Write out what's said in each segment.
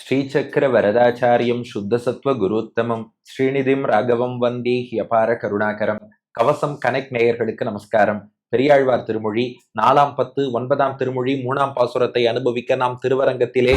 ஸ்ரீசக்கர வரதாச்சாரியம் சுத்தசத்வ குருத்தமம் ஸ்ரீநிதிம் ராகவம் வந்தே ஹியபார கருணாகரம். கவசம் கனெக்ட் நேயர்களுக்கு நமஸ்காரம். பெரியாழ்வார் திருமொழி 4 10 9 திருமொழி 3 பாசுரத்தை அனுபவிக்க நாம் திருவரங்கத்திலே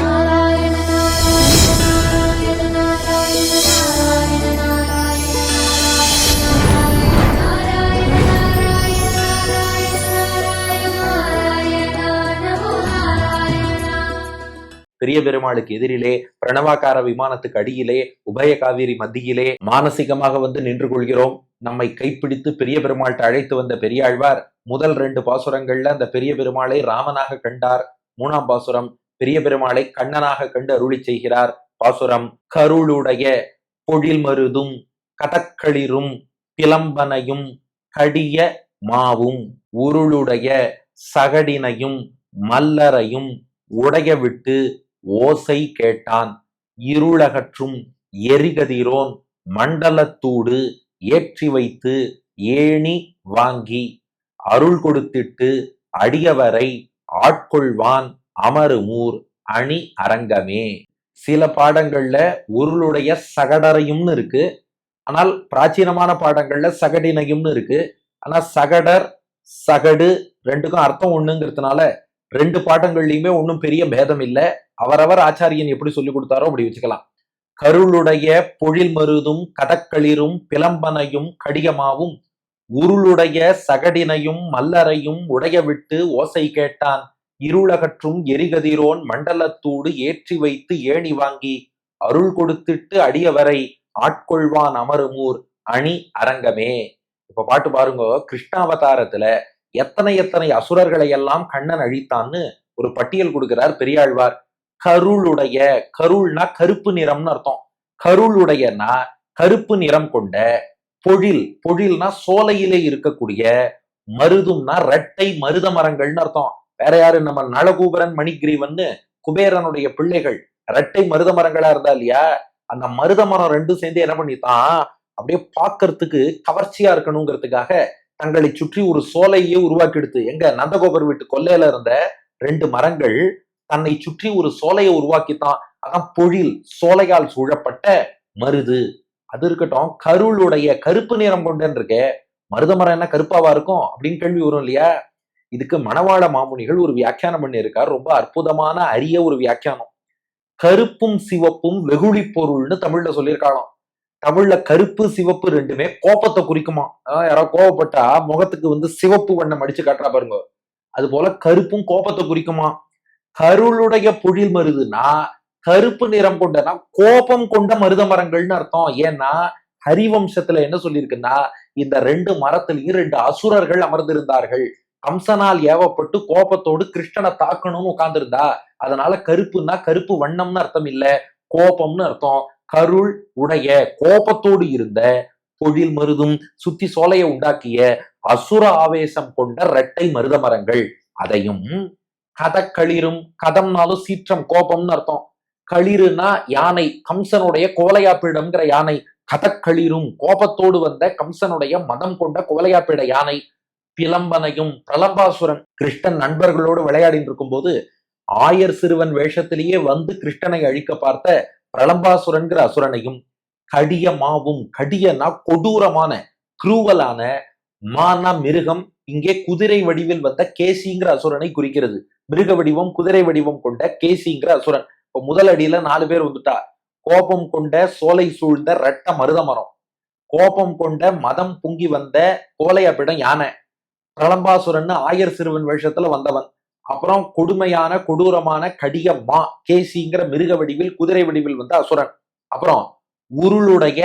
பெரிய பெருமாளுக்கு எதிரிலே பிரணவாக்கார விமானத்துக்கு அடியிலே உபய காவிரி மத்தியிலே மானசீகமாக நின்று கொள்கிறோம். நம்மை கைப்பிடித்து பெரிய பெருமாள்கிட்ட அழைத்து வந்த பெரியாழ்வார் முதல் 2 பாசுரங்கள்ல அந்த பெரிய பெருமாளை ராமனாக கண்டார். 3ஆம் பாசுரம் பெரிய பெருமாளை கண்ணனாக கண்டு அருளி செய்கிறார். பாசுரம்: கருளுடைய பொழில் மருதும் கதக்களிரும் பிளம்பனையும் கடிய மாவும் உருளுடைய சகடினையும் மல்லரையும் உடைய விட்டு ஓசை கேட்டான். இருளகற்றும் எரிகதிரோன் மண்டலத்தூடு ஏற்றி வைத்து ஏணி வாங்கி அருள் கொடுத்திட்டு அடியவரை ஆட்கொள்வான் அமருமூர் அணி அரங்கமே. சில பாடங்கள்ல உருளுடைய சகடரையும்னு இருக்கு, ஆனால் பிராச்சீனமான பாடங்கள்ல சகடினையும்னு இருக்கு. ஆனா சகடர் சகடு ரெண்டுக்கும் அர்த்தம் ஒண்ணுங்கிறதுனால 2 பாடங்கள்லயுமே ஒன்றும் பெரிய பேதம் இல்லை. அவரவர் ஆச்சாரியன் எப்படி சொல்லி கொடுத்தாரோ அப்படி வச்சுக்கலாம். கருளுடைய பொழில் மருதும் கதக்களிரும் பிளம்பனையும் கடிகமாவும் உருளுடைய சகடினையும் மல்லரையும் உடைய விட்டு ஓசை கேட்டான். இருளகற்றும் எரிகதிரோன் மண்டலத்தூடு ஏற்றி வைத்து ஏணி வாங்கி அருள் கொடுத்திட்டு அடியவரை ஆட்கொள்வான் அமருமூர் அணி அரங்கமே. இப்ப பாட்டு பாருங்க, கிருஷ்ணாவதாரத்துல எத்தனை அசுரர்களை எல்லாம் கண்ணன் அழித்தான்னு ஒரு பட்டியல் கொடுக்கிறார் பெரியாழ்வார். கருளுடைய, கருள்னா கருப்பு நிறம்னு அர்த்தம். கருளுடையனா கருப்பு நிறம் கொண்ட, பொழில், பொழில்னா சோலையிலே இருக்கக்கூடிய, மருதும்னா இரட்டை மருத மரங்கள்னு அர்த்தம். வேற யாரு? நம்ம நளகூபரன் மணிகிரீவன்னு குபேரனுடைய பிள்ளைகள் இரட்டை மருத மரங்களா இருந்தா இல்லையா, அந்த மருத மரம் 2 சேர்ந்து என்ன பண்ணித்தான், அப்படியே பார்க்கறதுக்கு கவர்ச்சியா இருக்கணுங்கிறதுக்காக தங்களை சுற்றி ஒரு சோலையே உருவாக்கி எடுத்து, எங்க நந்தகோபர் வீட்டு கொல்லையில இருந்த 2 மரங்கள் தன்னை சுற்றி ஒரு சோலையை உருவாக்கித்தான். அதான் பொழில், சோலையால் சூழப்பட்ட மருது. அது இருக்கட்டும், கருளுடைய கருப்பு நிறம் கொண்டு இருக்க மருத மரம் என்ன கருப்பாவா இருக்கும் அப்படின்னு கேள்வி வரும் இல்லையா. இதுக்கு மணவாள மாமுனிகள் ஒரு வியாக்கியானம் பண்ணி இருக்கார். ரொம்ப அற்புதமான அரிய ஒரு வியாக்கியானம். கருப்பும் சிவப்பும் வெகுளி பொருள்னு தமிழ்ல சொல்லியிருக்காளாம். தமிழ்ல கருப்பு சிவப்பு ரெண்டுமே கோபத்தை குறிக்குமா. யாராவது கோபப்பட்டா முகத்துக்கு சிவப்பு வண்ணம் அடிச்சு காட்டுறா பாருங்க, அது போல கருப்பும் கோபத்தை குறிக்குமா. கருளுடைய பொழில் மருதுனா கருப்பு நிறம் கொண்டனா கோபம் கொண்ட மருத மரங்கள்னு அர்த்தம். ஏன்னா ஹரிவம்சத்துல என்ன சொல்லியிருக்குன்னா, இந்த 2 மரத்திலையும் 2 அசுரர்கள் அமர்ந்திருந்தார்கள். கம்சனால் ஏவப்பட்டு கோபத்தோடு கிருஷ்ணனை தாக்கணும்னு உட்கார்ந்துருந்தா. அதனால கருப்புன்னா கருப்பு வண்ணம்னு அர்த்தம் இல்ல, கோபம்னு அர்த்தம். கருள் உடைய, கோபத்தோடு இருந்த, பொழில் மருதும் சுத்தி சோலையை உண்டாக்கிய அசுர ஆவேசம் கொண்ட இரட்டை மருத மரங்கள். அதையும் கதக்களிரும், கதம்னாலும் சீற்றம், கோபம்னு அர்த்தம். களிறுனா யானை, கம்சனுடைய கோலையாப்பிடம்ங்கிற யானை. கதக்களிரும் கோபத்தோடு வந்த கம்சனுடைய மதம் கொண்ட கோலையாப்பிட யானை. பிளம்பனையும், பிரலம்பாசுரன் கிருஷ்ணன் நண்பர்களோடு விளையாடிட்டு இருக்கும் போது ஆயர் சிறுவன் வேஷத்திலேயே கிருஷ்ணனை அழிக்க பார்த்த பிரலம்பாசுரன்கிற அசுரனையும். கடிய மாவும், கடியனா கொடூரமான, குரூவலான, மானா மிருகம், இங்கே குதிரை வடிவில் வந்த கேசிங்கிற அசுரனை குறிக்கிறது. மிருக வடிவம் குதிரை வடிவம் கொண்ட கேசிங்கிற அசுரன். இப்ப முதல் அடியில 4 பேர் வந்துட்டா. கோபம் கொண்ட சோலை சூழ்ந்த ரெட்ட மருத மரம், கோபம் கொண்ட மதம் பொங்கி வந்த கோலையாப்பிடம் யானை, பிரலம்பாசுரன் ஆயர் சிறுவன் வேஷத்துல வந்தவன். அப்புறம் கொடுமையான கொடூரமான கடிய மா கேசிங்கிற மிருக வடிவில் குதிரை வடிவில் வந்த அசுரன். அப்புறம் உருளுடைய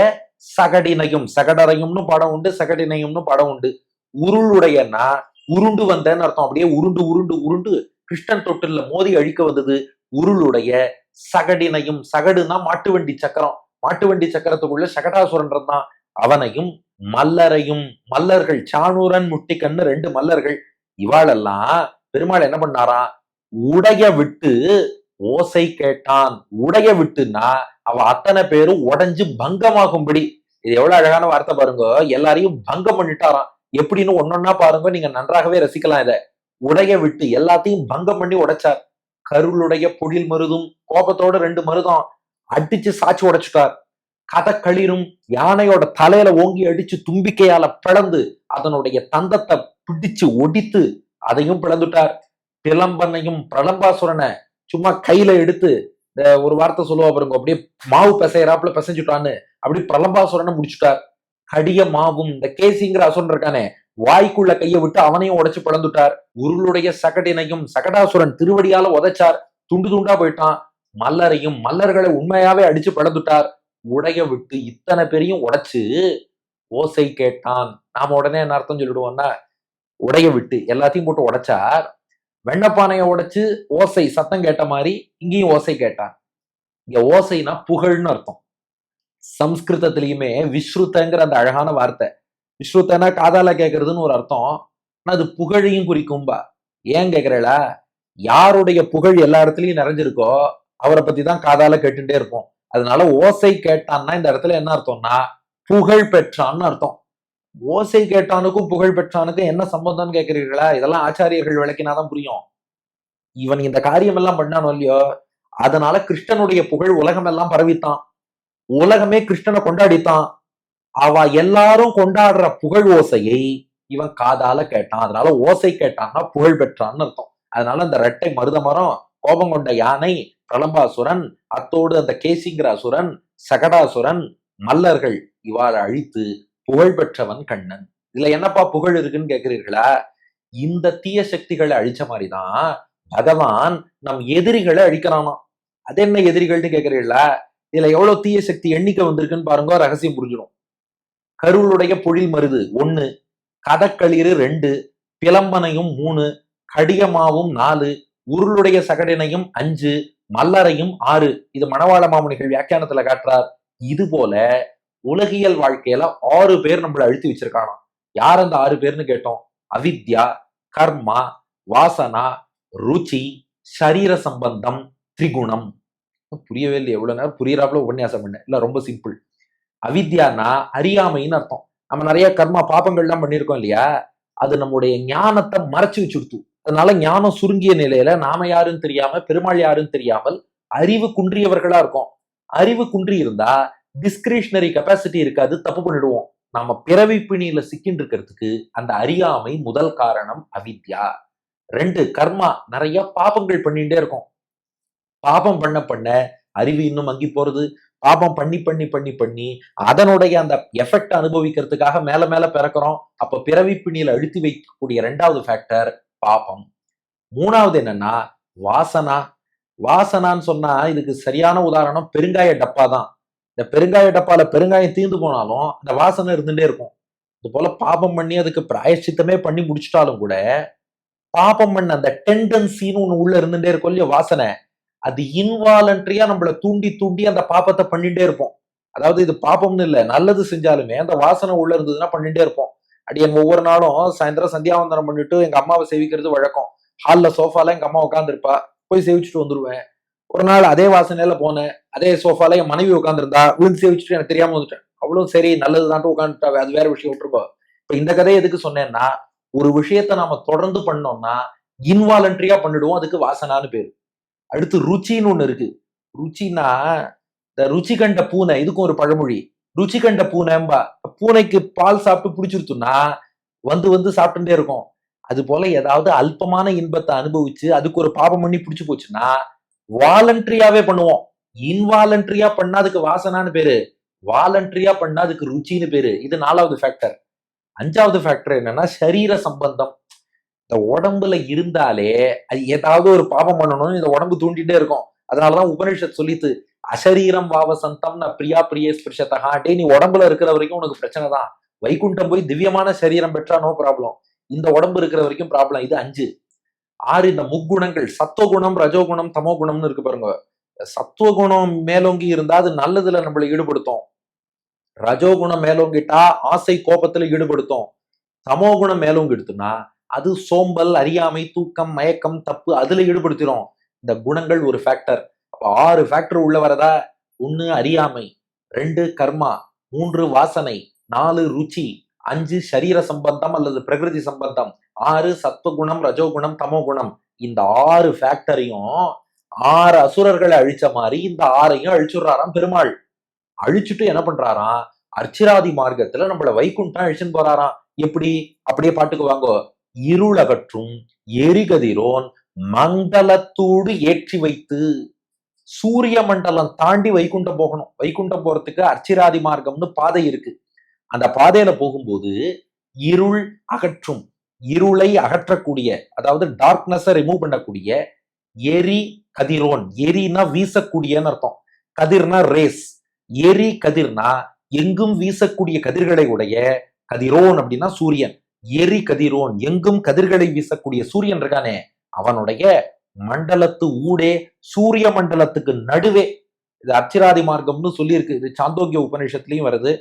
சகடினையும், சகடரையும்னு படம் உண்டு, சகடினையும்னு படம் உண்டு. உருளுடையன்னா உருண்டு வந்தேன்னு அர்த்தம். அப்படியே உருண்டு உருண்டு உருண்டு கிருஷ்ணன் தொட்டில்ல மோதி அழிக்க வந்தது. உருளுடைய சகடினையும், சகடுனா மாட்டு வண்டி சக்கரம், மாட்டு வண்டி சக்கரத்துக்குள்ள சகடாசுரன் தான். அவனையும் மல்லரையும், மல்லர்கள் சாணூரன் முட்டிக்கண்ணு 2 மல்லர்கள். இவாளெல்லாம் பெருமாள் என்ன பண்ணாராம், உடைய விட்டு ஓசை கேட்டான். உடைய விட்டுனா அவ அத்தனை பேரும் உடைஞ்சு பங்கமாகும்படி. இது எவ்வளவு அழகான வார்த்தை பாருங்க. எல்லாரையும் பங்கம் பண்ணிட்டாராம். எப்படின்னு ஒன்னொன்னா பாருங்க, நீங்க நன்றாகவே ரசிக்கலாம். இத உடைய விட்டு எல்லாத்தையும் பங்கம் பண்ணி உடைச்சார். கருளுடைய பொழில் மருதும், கோபத்தோட 2 மருதம் அடிச்சு சாட்சி உடைச்சுட்டார். கதக்களிரும், யானையோட தலையில ஓங்கி அடிச்சு தும்பிக்கையால பிளந்து அதனுடைய தந்தத்தை பிடிச்சு ஒடித்து அதையும் பிளந்துட்டார். பிளம்பனையும் பிரலம்பாசுரனை சும்மா கையில எடுத்து ஒரு வார்த்தை சொல்லுவா பாருங்க, அப்படியே மாவு பிசையறாப்புல பிசைஞ்சுட்டான்னு அப்படி பிரலம்பாசுரனை முடிச்சுட்டார். கடிய மாவும், இந்த கேசிங்கிற அசுரன் இருக்கானே, வாய்க்குள்ள கையை விட்டு அவனையும் உடைச்சு பிளந்துட்டார். உருளுடைய சகடினையும் சகடாசுரன் திருவடியால உதைச்சார், துண்டு துண்டா போயிட்டான். மல்லரையும், மல்லர்களை உண்மையாவே அடிச்சு பிளந்துட்டார். உடைய விட்டு இத்தனை பேரையும் உடைச்சு ஓசை கேட்டான். நாம உடனே என்ன அர்த்தம் சொல்லிடுவோம்னா, உடைய விட்டு எல்லாத்தையும் போட்டு உடைச்சார். வெண்ணப்பானைய உடைச்சு ஓசை சத்தம் கேட்ட மாதிரி இங்கேயும் ஓசை கேட்டான். இங்க ஓசைனா புகழ்னு அர்த்தம். சம்ஸ்கிருதத்திலயுமே விஸ்ருத்தங்கிற அந்த அழகான வார்த்தை, விஸ்ருத்தனா காதால கேட்கறதுன்னு ஒரு அர்த்தம், அது புகழையும் குறிக்கும்பா. ஏன் கேக்குறா, யாருடைய புகழ் எல்லா இடத்துலயும் நிறைஞ்சிருக்கோ அவரை பத்தி தான் காதால கேட்டுட்டே இருப்போம். அதனால ஓசை கேட்டான்னா இந்த இடத்துல என்ன அர்த்தம்னா புகழ் பெற்றான்னு அர்த்தம். ஓசை கேட்டானுக்கும் புகழ் பெற்றானுக்கும் என்ன சம்பந்தம்னு கேட்கிறீர்களா? இதெல்லாம் ஆச்சாரியர்கள் விளக்கினாதான் புரியும். இவன் இந்த காரியம் எல்லாம் பண்ணானோ இல்லையோ, அதனால கிருஷ்ணனுடைய புகழ் உலகம் எல்லாம் பரவித்தான். உலகமே கிருஷ்ணனை கொண்டாடித்தான். அவ எல்லாரும் கொண்டாடுற புகழ் ஓசையை இவன் காதால கேட்டான். அதனால ஓசை கேட்டான்னா புகழ் பெற்றான்னு அர்த்தம். அதனால அந்த ரெட்டை மருத மரம், கோபம் கொண்ட யானை, பிரலம்பாசுரன், அத்தோடு அந்த கேசிங்கிற அசுரன், சகடாசுரன், மல்லர்கள் இவ்வாறு அழித்து புகழ் பெற்றவன் கண்ணன். இதுல என்னப்பா புகழ் இருக்குன்னு கேட்கிறீர்களா? இந்த தீய சக்திகளை அழிச்ச மாதிரிதான் பகவான் நம் எதிரிகளை அழிக்கிறானாம். அது என்ன எதிரிகள்னு கேட்கிறீர்களா? இதுல எவ்வளவு தீய சக்தி எண்ணிக்கை வந்திருக்குன்னு பாருங்க, ரகசியம் புரிஞ்சிடும். கருளுடைய பொழில் மருது 1, கதக்களிறு 2, பிளம்பனையும் 3, கடியமாவும் 4, உருளுடைய சகடினையும் 5, மல்லரையும் 6. இது மணவாள மாமுனிகள் வியாக்கியானத்துல காட்டுறார். இது போல உலகியல் வாழ்க்கையில 6 பேர் நம்மள அழுத்தி வச்சிருக்கானாம். யார் அந்த 6 பேர்னு கேட்டோம். அவித்யா, கர்மா, வாசனா, ருச்சி, சரீர சம்பந்தம், திரிகுணம். புரியவே இல்லை, எவ்வளவு நேரம் புரியறாப்புல உபன்யாசம் பண்ண இல்ல, ரொம்ப சிம்பிள். அவித்யானா அறியாமைன்னு அர்த்தம். நம்ம நிறைய கர்மா பாப்பங்கள்லாம் பண்ணியிருக்கோம் இல்லையா, அது நம்முடைய ஞானத்தை மறைச்சு வச்சுடுத்து. அதனால ஞானம் சுருங்கிய நிலையில நாம யாருன்னு தெரியாம, பெருமாள் யாருன்னு தெரியாமல் அறிவு குன்றியவர்களா இருக்கும். அறிவு குன்றி இருந்தா டிஸ்கிரிஷனரி கெப்பாசிட்டி இருக்காது, தப்பு பண்ணிடுவோம். நம்ம பிறவி பிணியில சிக்கின்னு இருக்கிறதுக்கு அந்த அறியாமை முதல் காரணம் அவித்யா. 2, கர்மா, நிறைய பாபங்கள் பண்ணிட்டே இருக்கும். பாபம் பண்ண பண்ண அறிவு இன்னும் மங்கி போறது. பாபம் பண்ணி பண்ணி பண்ணி பண்ணி அதனுடைய அந்த எஃபெக்ட் அனுபவிக்கிறதுக்காக மேல மேல பிறக்கிறோம். அப்ப பிறவி பிணியில அழுத்தி வைக்கக்கூடிய 2வது ஃபேக்டர் பாபம். 3வது என்னன்னா வாசனா. வாசனான்னு சொன்னா இதுக்கு சரியான உதாரணம் பெருங்காய டப்பா தான். இந்த பெருங்காய டப்பால பெருங்காயம் தீர்ந்து போனாலும் அந்த வாசனை இருந்துட்டே இருக்கும். இது போல பாபம் பண்ணி அதுக்கு பிராயச்சித்தமே பண்ணி முடிச்சிட்டாலும் கூட பாபம் பண்ண அந்த டெண்டன்சின்னு ஒண்ணு உள்ள இருந்துட்டே இருக்கும் இல்லையா வாசனை, அது இன்வாலன்ட்ரியா நம்மள தூண்டி தூண்டி அந்த பாப்பத்தை பண்ணிட்டே இருப்போம். அதாவது இது பாப்பம்னு இல்ல, நல்லது செஞ்சாலுமே அந்த வாசனை உள்ள இருந்ததுன்னா பண்ணிட்டே இருப்போம். அடியன் ஒவ்வொரு நாளும் சாயந்தரம் சந்தியாவந்தனம் பண்ணிட்டு எங்க அம்மாவை சேவிக்கிறது வழக்கம். ஹால்ல சோஃபால எங்க அம்மா உட்காந்துருப்பா, போய் சேவிச்சுட்டு வந்துருவேன். ஒரு நாள் அதே வாசனையில போனேன், அதே சோஃபால என் மனைவி உட்காந்துருந்தா, விழுந்து சேவிச்சுட்டு எனக்கு தெரியாம வந்துட்டேன். அவ்வளவு சரி நல்லதுதான் உட்காந்துட்டாவே, அது வேற விஷயம் விட்டுருப்போம். இப்ப இந்த கதையை எதுக்கு சொன்னேன்னா, ஒரு விஷயத்த நாம தொடர்ந்து பண்ணோம்னா இன்வாலன்ட்ரியா பண்ணிடுவோம், அதுக்கு வாசனான்னு பேரு. அடுத்து ருச்சின்னு ஒண்ணு இருக்கு. ருச்சின்னா இந்த ருச்சி கண்ட பூனை, இதுக்கும் ஒரு பழமொழி. ருச்சி கண்ட பூனைம்பா. பூனைக்கு பால் சாப்பிட்டு பிடிச்சிருத்துன்னா வந்து வந்து சாப்பிட்டுட்டே இருக்கும். அது போல ஏதாவது அல்பமான இன்பத்தை அனுபவிச்சு அதுக்கு ஒரு பாபம் பண்ணி பிடிச்சு போச்சுன்னா வாலண்டரியாவே பண்ணுவோம். இன்வாலண்டரியா பண்ணா அதுக்கு வாசனான்னு பேரு, வாலண்டரியா பண்ணா அதுக்கு ருச்சின்னு பேரு. இது 4வது ஃபேக்டர். 5வது ஃபேக்டர் என்னன்னா சரீர சம்பந்தம். இந்த உடம்புல இருந்தாலே அது ஏதாவது ஒரு பாபம் பண்ணணும்னு இந்த உடம்பு தூண்டிட்டே இருக்கும். அதனாலதான் உபனிஷத் சொல்லித்து அசரீரம் வாவசந்தம் ந பிரியா பிரிய ஸ்பிருஷத்தகா. டே, நீ உடம்புல இருக்கிற வரைக்கும் உனக்கு பிரச்சனை தான். வைகுண்டம் போய் திவ்யமான சரீரம் பெற்றா நோ ப்ராப்ளம். இந்த உடம்பு இருக்கிற வரைக்கும் ப்ராப்ளம். இது 5. 6 இந்த முக்குணங்கள், சத்துவகுணம், ரஜோகுணம், தமோ குணம்னு இருக்கு பாருங்க. சத்துவகுணம் மேலோங்கி இருந்தா அது நல்லதுல நம்மளை ஈடுபடுத்தும். ரஜோகுணம் மேலோங்கிட்டா ஆசை கோபத்துல ஈடுபடுத்தும். தமோ குணம் மேலோங்கி எடுத்துனா அது சோம்பல், அறியாமை, தூக்கம், மயக்கம், தப்பு அதுல ஈடுபடுத்திடும். இந்த குணங்கள் ஒரு ஃபேக்டர். அப்ப 6 ஃபேக்டர் உள்ள வரதா. 1 அறியாமை, 2 கர்மா, 3 வாசனை, 4 ருச்சி, 5 சரீர சம்பந்தம் அல்லது பிரகிருதி சம்பந்தம், 6 சத்துவகுணம், ரஜோகுணம், தமோ குணம். இந்த 6 ஃபேக்டரையும் 6 அசுரர்களை அழிச்ச மாதிரி இந்த 6ஐயும் அழிச்சுடுறாராம் பெருமாள். அழிச்சுட்டு என்ன பண்றாராம், அர்ச்சிராதி மார்க்கத்துல நம்மள வைகுண்டம் அழிச்சுன்னு போறாராம். எப்படி? அப்படியே பாட்டுக்கு வாங்கோ. இருளகற்றும் எரிகதிரோன் மண்டலத்தோடு ஏற்றி வைத்து. சூரிய மண்டலம் தாண்டி வைகுண்டம் போகணும். வைகுண்டம் போறதுக்கு அர்ச்சிராதி மார்க்கம்னு பாதை இருக்கு. அந்த பாதையில போகும்போது இருள் அகற்றும், இருளை அகற்றக்கூடிய, அதாவது டார்க்னஸை ரிமூவ் பண்ணக்கூடிய எரி கதிரோன். எரினா வீசக்கூடியன்னு அர்த்தம், கதிர்னா ரேஸ். எரி கதிர்னா எங்கும் வீசக்கூடிய கதிர்களை உடைய, கதிரோன் அப்படின்னா சூரியன். எரி கதிரோன் எங்கும் கதிர்களை வீசக்கூடிய சூரியன் இருக்கானே அவனுடைய மண்டலத்து ஊடே, சூரிய மண்டலத்துக்கு நடுவே. இது அர்ச்சிராதி மார்க்கம்னு சொல்லியிருக்கு. இது சாந்தோக்கிய உபநிஷத்துலயும் வருது.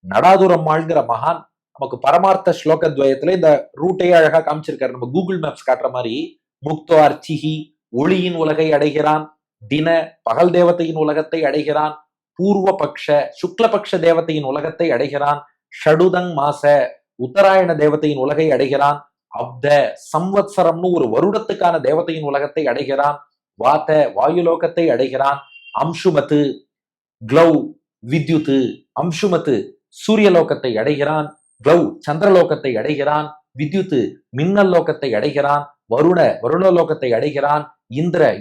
நடாதுரம்மாள்ங்கிற மகான் நமக்கு பரமார்த்த ஸ்லோகத்வயத்துல இந்த ரூட்டையே அழகா காமிச்சிருக்காரு. நம்ம கூகுள் மேப்ஸ் காட்டுற மாதிரி முக்தோ அர்ச்சிஹி ஒளியின் உலகை அடைகிறான், தின பகல் தேவதையின் உலகத்தை அடைகிறான், பூர்வ பக்ஷ சுக்லபக்ஷ தேவதையின் உலகத்தை அடைகிறான், ஷடுதங் மாச உத்தராயண தேவதையின் உலகை அடைகிறான், அப்த சம்வத்சரம்னு ஒரு வருடத்துக்கான தேவதையின் உலகத்தை அடைகிறான், வாத வாயுலோகத்தை அடைகிறான், அம்சுமத்து க்ளௌ வித்யுத்து, அம்சுமத்து சூரியலோகத்தை அடைகிறான், க்ளௌ சந்திரலோகத்தை அடைகிறான், வித்யுத்து மின்னல் லோகத்தை அடைகிறான், வருணலோகத்தை அடைகிறான்,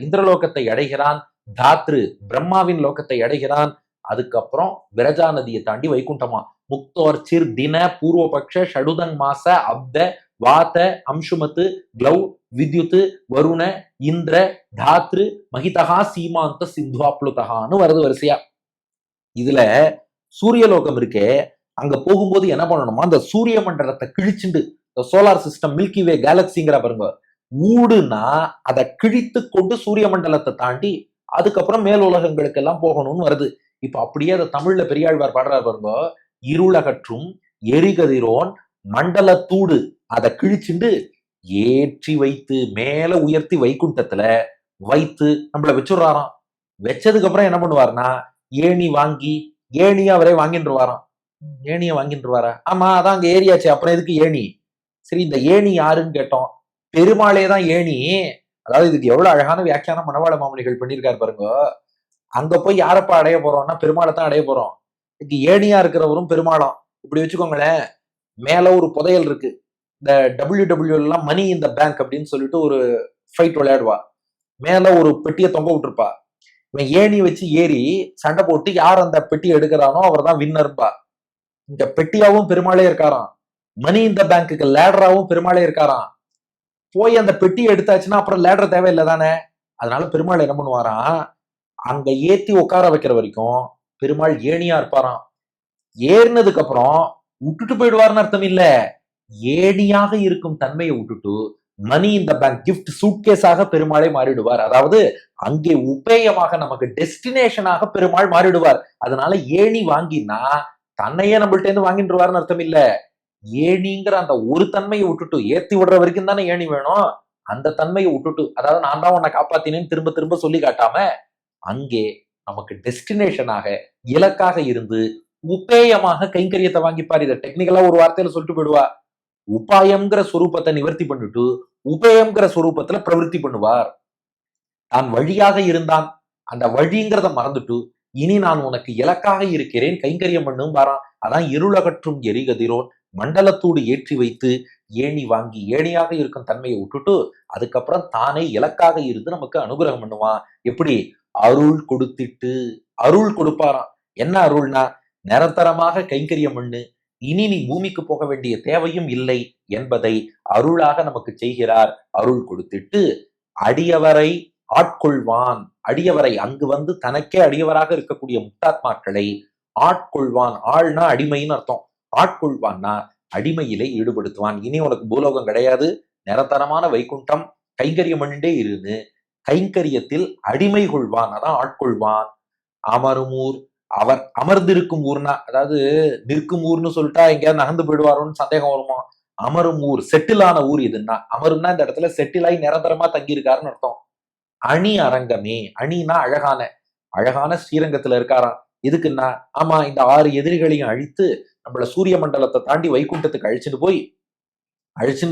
இந்திரலோகத்தை அடைகிறான், தாத்ரு பிரம்மாவின் லோகத்தை அடைகிறான். அதுக்கப்புறம் விரஜா நதியை தாண்டி வைகுண்டமா. முக்தோர்ச்சிர் தின பூர்வபக்ஷ ஷடுதங் மாச அப்த வாத அம்சுமத்து க்ளௌ வித்யுத்து வருண இந்திர தாத்ரு மகிதகா சீமாந்த சிந்துவாப்ளுதகான்னு வருது வரிசையா. இதுல சூரியலோகம் இருக்கே, அங்க போகும்போது என்ன பண்ணணுமா, அந்த சூரிய மண்டலத்தை கிழிச்சுண்டு, சோலார் சிஸ்டம் மில்கி வே கேலக்சிங்கிற பாருங்க, ஊடுனா அதை கிழித்து கொண்டு சூரிய மண்டலத்தை தாண்டி அதுக்கப்புறம் மேல் உலகங்களுக்கு எல்லாம் போகணும்னு வருது. இப்ப அப்படியே அதை தமிழ்ல பெரியாழ்வார் பாடுறாரு பாருங்க. இருளகற்றும் எரிகதிரோன் மண்டலத்தூடு, அதை கிழிச்சுண்டு ஏற்றி வைத்து மேல உயர்த்தி வைகுண்டத்துல வைத்து நம்மள வச்சுடுறாராம். வச்சதுக்கு அப்புறம் என்ன பண்ணுவார்னா, ஏணி வாங்கி, ஏணியா அவரே வாங்கின்றுவாராம். ஏணிய வாங்கின்றுவாரா? ஆமா, அதான் அங்க ஏரியாச்சு, அப்புறம் எதுக்கு ஏணி? சரி, இந்த ஏணி யாருன்னு கேட்டோம். பெருமாளே தான் ஏணி. அதாவது இதுக்கு எவ்வளவு அழகான வியாக்கியானம் மணவாள மாமனிகள் பண்ணியிருக்காரு பாருங்க. அங்க போய் யாரப்பா அடைய போறோம்னா பெருமாளை தான் அடைய போறோம். இதுக்கு ஏணியா இருக்கிறவரும் பெருமாளும். இப்படி வச்சுக்கோங்களேன், மேல ஒரு புதையல் இருக்கு. இந்த டபிள்யூ எல்லாம் மணி இந்த பேங்க் அப்படின்னு சொல்லிட்டு ஒரு ஃபைட் விளையாடுவா. மேல ஒரு பெட்டியை தொங்க விட்டுருப்பா. இவன் ஏணி வச்சு ஏறி சண்டை போட்டு யார் அந்த பெட்டியை எடுக்கிறானோ அவர் தான் வின்னர்பா. இந்த பெட்டியாவும் பெருமாளே இருக்காராம், மணி இந்த பேங்க்குக்கு லேடராவும் பெருமாளே இருக்காராம். போய் அந்த பெட்டியை எடுத்தாச்சுன்னா அப்புறம் லேடர் தேவையில்லை தானே. அதனால பெருமாள் என்ன பண்ணுவாராம், அங்க ஏத்தி உட்கார வைக்கிற வரைக்கும் பெருமாள் ஏணியா இருப்பாராம். ஏறினதுக்கு அப்புறம் விட்டுட்டு போயிடுவார்னு அர்த்தம் இல்ல, ஏணியாக இருக்கும் தன்மையை விட்டுட்டு மணி இந்த பேங்க் கிஃப்ட் சூட்கேஸாக பெருமாளே மாறிடுவார். அதாவது அங்கே உபேயமாக நமக்கு டெஸ்டினேஷனாக பெருமாள் மாறிடுவார். அதனால ஏணி வாங்கினா தன்னையே நம்மள்ட்ட இருந்து வாங்கிட்டுருவாருன்னு அர்த்தம் இல்ல. ஏணிங்கிற அந்த ஒரு தன்மையை விட்டுட்டு, ஏத்தி விடுற வரைக்கும் தானே ஏணி வேணும், அந்த தன்மையை விட்டுட்டு, அதாவது நான் தான் உன்னை காப்பாத்தினேன்னு திரும்ப திரும்ப சொல்லி காட்டாம அங்கே நமக்கு டெஸ்டினேஷனாக இலக்காக இருந்து உபேயமாக கைங்கரியத்தை வாங்கிப்பார். இதை டெக்னிக்கலா ஒரு வார்த்தையில சொல்லிட்டு போயிடுவா. உபாயம்ங்கிற சொரூபத்தை நிவர்த்தி பண்ணிட்டு உபேயம்ங்கிற சொரூபத்துல பிரவருத்தி பண்ணுவார். தான் வழியாக இருந்தான், அந்த வழிங்கிறத மறந்துட்டு இனி நான் உனக்கு இலக்காக இருக்கிறேன், கைங்கரியம் பண்ணும் வாரான். அதான் இருளகற்றும் எரிகதிரோன் மண்டலத்தோடு ஏற்றி வைத்து ஏணி வாங்கி ஏணியாக இருக்கும் தன்மையை விட்டுட்டு அதுக்கப்புறம் தானே இலக்காக இருந்து நமக்கு அனுகிரகம் பண்ணுவான். எப்படி? அருள் கொடுத்துட்டு. அருள் கொடுப்பாராம். என்ன அருள்னா, நிரந்தரமாக கைங்கரியம் பண்ணு, இனி நீ பூமிக்கு போக வேண்டிய தேவையும் இல்லை என்பதை அருளாக நமக்கு செய்கிறார். அருள் கொடுத்துட்டு அடியவரை ஆட்கொள்வான். அடியவரை, அங்கு வந்து தனக்கே அடியவராக இருக்கக்கூடிய முக்தாத்மாக்களை ஆட்கொள்வான். ஆள்னா அடிமைன்னு அர்த்தம். ஆட்கொள்வான்னா அடிமையிலே ஈடுபடுத்துவான். இனி உனக்கு பூலோகம் கிடையாது, நிரந்தரமான வைகுண்டம், கைங்கரியம் பண்ணிட்டே இருந்து கைங்கரியத்தில் அடிமை கொள்வான். அதான் ஆட்கொள்வான். அமருமூர், அவர் அமர்ந்திருக்கும் ஊர்னா, அதாவது நிற்கும் ஊர்னு சொல்லிட்டா எங்கேயாவது நகர்ந்து போயிடுவாரோன்னு சந்தேகம் வருமா. அமரும் ஊர், செட்டிலான ஊர் இதுன்னா. அமரும்னா இந்த இடத்துல செட்டிலாகி நிரந்தரமா தங்கி இருக்காருன்னு அர்த்தம். அணி அரங்கமே, அணினா அழகான, அழகான ஸ்ரீரங்கத்துல இருக்காராம். எதுக்குன்னா, ஆமா, இந்த 6 எதிரிகளையும் அழித்து நம்மள சூரிய மண்டலத்தை தாண்டி வைகுண்டத்துக்கு அழிச்சுட்டு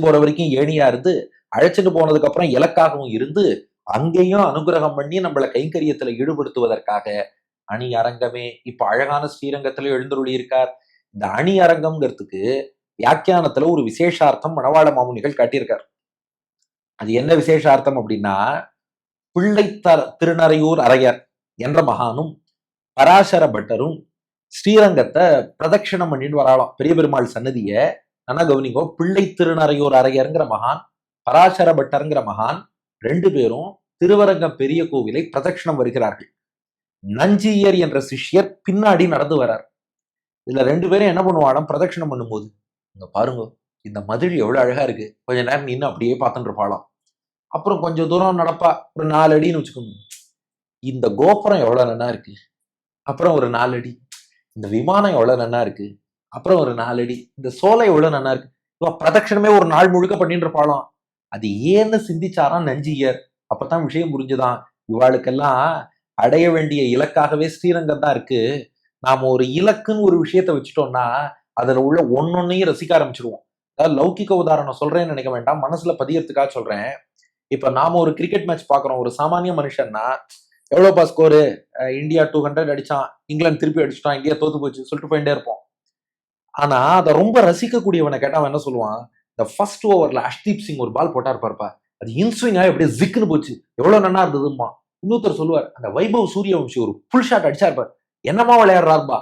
போற வரைக்கும் ஏணியா இருந்து, அழைச்சிட்டு போனதுக்கு அப்புறம் இலக்காகவும் இருந்து அங்கேயும் அனுகிரகம் பண்ணி நம்மள கைங்கரியத்துல ஈடுபடுத்துவதற்காக அணி அரங்கமே இப்ப அழகான ஸ்ரீரங்கத்துல எழுந்தருளி இருக்கார். இந்த அணி அரங்கம்ங்கிறதுக்கு வியாக்கியானத்துல ஒரு விசேஷார்த்தம் மணவாள மாமுனிகள் காட்டியிருக்கார். அது என்ன விசேஷார்த்தம் அப்படின்னா, பிள்ளை திருநறையூர் அரையர் என்ற மகானும் பராசர பட்டரும் ஸ்ரீரங்கத்தை பிரதட்சிணம் பண்ணிட்டு வராளாம். பெரிய பெருமாள் சன்னதிய நல்லா கவனிங்கோ. பிள்ளை திருநறையூர் அரையருங்கிற மகான், பராசர பட்டருங்கிற மகான், ரெண்டு பேரும் திருவரங்கம் பெரிய கோவிலை பிரதட்சிணம் வருகிறார்கள். நஞ்சியர் என்ற சிஷ்யர் பின்னாடி நடந்து வரார். இதுல ரெண்டு பேரும் என்ன பண்ணுவாலும் பிரதட்சிணம் பண்ணும்போது, இங்க பாருங்க இந்த மதில் எவ்வளவு அழகா இருக்கு, கொஞ்ச நேரம் நின்று அப்படியே பார்த்துட்டு இருப்பாளாம். அப்புறம் கொஞ்சம் தூரம் நடப்பா, ஒரு 4 அடின்னு வச்சுக்கோங்க, இந்த கோபுரம் எவ்வளவு நன்னா இருக்கு, அப்புறம் ஒரு 4 அடி, இந்த விமானம் எவ்வளவு நன்னா இருக்கு, அப்புறம் ஒரு 4 அடி, இந்த சோலை எவ்வளவு நன்னா இருக்கு. பிரதட்சணமே ஒரு நாள் முழுக்க பண்ணிட்டு இருப்பாளாம். அது ஏன்னு சிந்திச்சாராம் நஞ்சியர். அப்பதான் விஷயம் புரிஞ்சுதான், இவாளுக்கெல்லாம் அடைய வேண்டிய இலக்காகவே ஸ்ரீரங்கம் தான் இருக்கு. நாம ஒரு இலக்குன்னு ஒரு விஷயத்த வச்சுட்டோம்னா அதுல உள்ள ஒன்னொன்னையும் ரசிக்க ஆரம்பிச்சிருவோம். அதாவது லௌகிக உதாரணம் சொல்றேன்னு நினைக்க வேண்டாம், மனசுல பதியறதுக்காக சொல்றேன். இப்ப நாம ஒரு கிரிக்கெட் மேட்ச் பாக்குறோம், ஒரு சாமானிய மனுஷன்னா எவ்வளவுப்பா ஸ்கோரு, இந்தியா 200 அடிச்சான், இங்கிலாந்து திருப்பி அடிச்சுட்டான், இந்தியா தோத்து போச்சு சொல்லிட்டு போயிட்டே இருப்போம். ஆனா அதை ரொம்ப ரசிக்கக்கூடியவனை கேட்டா அவன் என்ன சொல்லுவான், இந்த ஃபர்ஸ்ட் ஓவர்ல அஷ்தீப் சிங் ஒரு பால் போட்டா இருப்பாருப்பா, அது இன்ஸ்விங்கா எப்படியே ஜிக்குன்னு போச்சு, எவ்வளவு நன்னா இருந்ததுமா. இன்னொருத்தர் சொல்லுவார், அந்த வைபவ் சூரியவம்சி ஒரு புல் ஷாட் அடிச்சா இருப்பார், என்னமா விளையாடுறாருப்பா.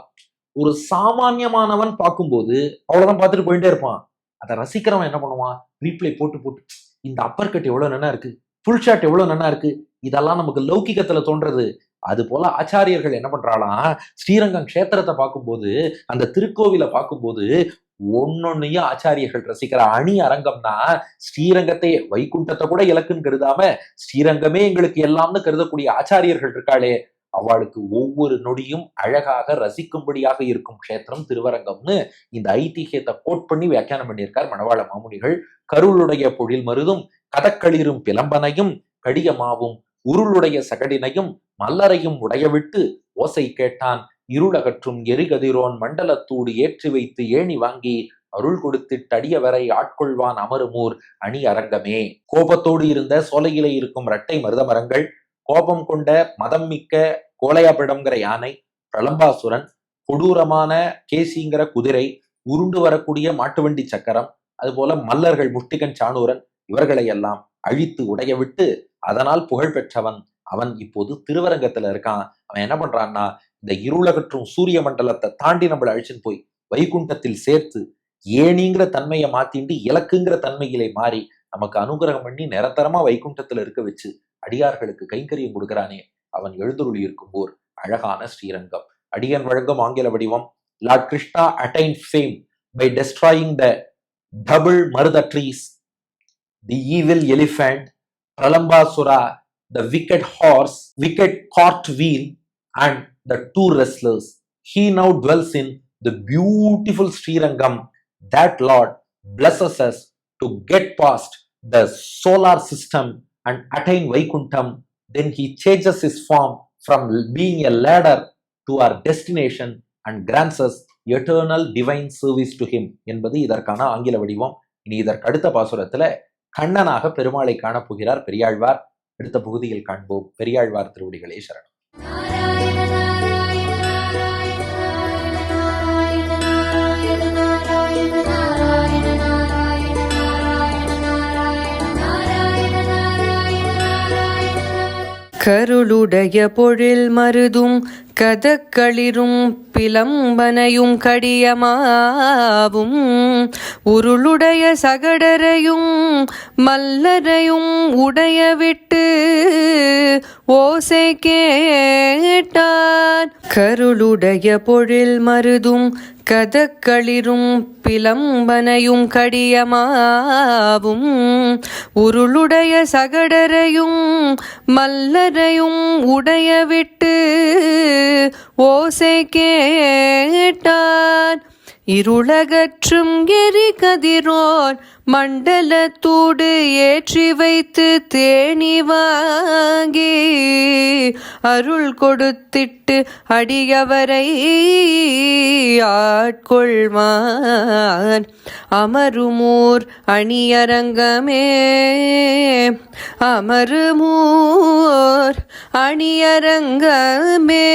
ஒரு சாமானியமானவன் பார்க்கும்போது அவ்வளவுதான் பார்த்துட்டு போயிட்டே இருப்பான். அதை ரசிக்கிறவன் என்ன பண்ணுவான், ரீப்ளே போட்டு போட்டு இந்த அப்பர் கட் எவ்வளவு நன்னா இருக்கு, புல் ஷாட் எவ்வளவு நன்னா இருக்கு, இதெல்லாம் நமக்கு லௌகிகத்துல தோன்றது. அது போல ஆச்சாரியர்கள் என்ன பண்றாளாம், ஸ்ரீரங்கம் கஷேத்திரத்தை பார்க்கும்போது, அந்த திருக்கோவிலை பார்க்கும்போது ஒன்னொன்னையும் ஆச்சாரியர்கள் ரசிக்கிற அணி அரங்கம்னா, ஸ்ரீரங்கத்தை வைகுண்டத்தை கூட இலக்குன்னு கருதாம ஸ்ரீரங்கமே எங்களுக்கு எல்லாம்னு கருதக்கூடிய ஆச்சாரியர்கள் இருக்காளே, அவளுக்கு ஒவ்வொரு நொடியும் அழகாக ரசிக்கும்படியாக இருக்கும் க்ஷேத்திரம் திருவரங்கம்னு இந்த ஐதிஹியத்தை கோட் பண்ணி வியாக்கியானம் பண்ணியிருக்கார் மணவாள மாமுனிகள். கருளுடைய பொழில் மருதும் கதக்களிரும் பிளம்பனையும் கடியமாவும் உருளுடைய சகடினையும் மல்லரையும் உடையவிட்டு ஓசை கேட்டான் இருளகற்றும் எரிகதிரோன் மண்டலத்தூடு ஏற்றி வைத்து ஏணி வாங்கி அருள் கொடுத்திட்டு அடியவரை ஆட்கொள்வான் அமருமூர் அணி அரங்கமே. கோபத்தோடு இருந்த சோலையிலே இருக்கும் இரட்டை மருத மரங்கள், கோபம் கொண்ட மதம் மிக்க கோலையாபிடம்ங்கிற யானை, பிரலம்பாசுரன், கொடூரமான கேசிங்கிற குதிரை, உருண்டு வரக்கூடிய மாட்டுவண்டி சக்கரம், அதுபோல மல்லர்கள் முஷ்டிகன் சாணூரன், இவர்களை எல்லாம் அழித்து உடைய விட்டு அதனால் புகழ் பெற்றவன் அவன் இப்போது திருவரங்கத்துல இருக்கான். அவன் என்ன பண்றான்னா, இந்த இருளகற்றும் சூரிய மண்டலத்தை தாண்டி நம்மளை அழிச்சுன்னு போய் வைகுண்டத்தில் சேர்த்து ஏணிங்கிற தன்மையை மாத்திண்டு இலக்குங்கிற தன்மையிலே மாறி நமக்கு அனுகிரகம் பண்ணி நிரந்தரமா வைகுண்டத்துல இருக்க வச்சு அடியார்களுக்கு கைங்கரியம் கொடுக்கிறானே, அவன் எழுந்துருளி இருக்கும் ஓர் அழகான ஸ்ரீரங்கம். அடியன் வழங்கும் ஆங்கில வடிவம். Lord Krishna attained fame by destroying the double Maruda trees, the evil elephant, Pralambasura, the wicked horse, wicked cart wheel, and the two wrestlers. He now dwells in the beautiful Srirangam. That Lord blesses us to get past the solar system and attain Vaikuntham. Then he changes his form from being a ladder to our destination and grants us eternal divine service to him என்பது இதற்கான ஆங்கில வடிவம். இனி இதற்கு அடுத்த பாசுரத்துல கண்ணனாக பெருமாளை காணப்போகிறார் பெரியாழ்வார். அடுத்த பகுதியில் காண்போம். பெரியாழ்வார் திருவடிகளே சரணம். கருளுடைய பொழில் மருதும் கதக்களிரும் பிளம்பனையும் கடியமாவும் உருளுடைய சகடரையும் மல்லரையும் உடைய விட்டு ஓசை கேட்டான். கருளுடைய பொழில் மருதும் கதக்களிரும் பிளம்பனையும் கடியமாவும் உருளுடைய சகடரையும் மல்லரையும் உடைய விட்டு ஓசை கேட்டான். இருளகற்றும் எரி கதிரோன் மண்டலத்தூடு ஏற்றி வைத்து தேனி வாங்கி அருள் கொடுத்திட்டு அடியவரை ஆட்கொள்வான் அமருமூர் அணியரங்கமே அமருமூர் அணியரங்கமே.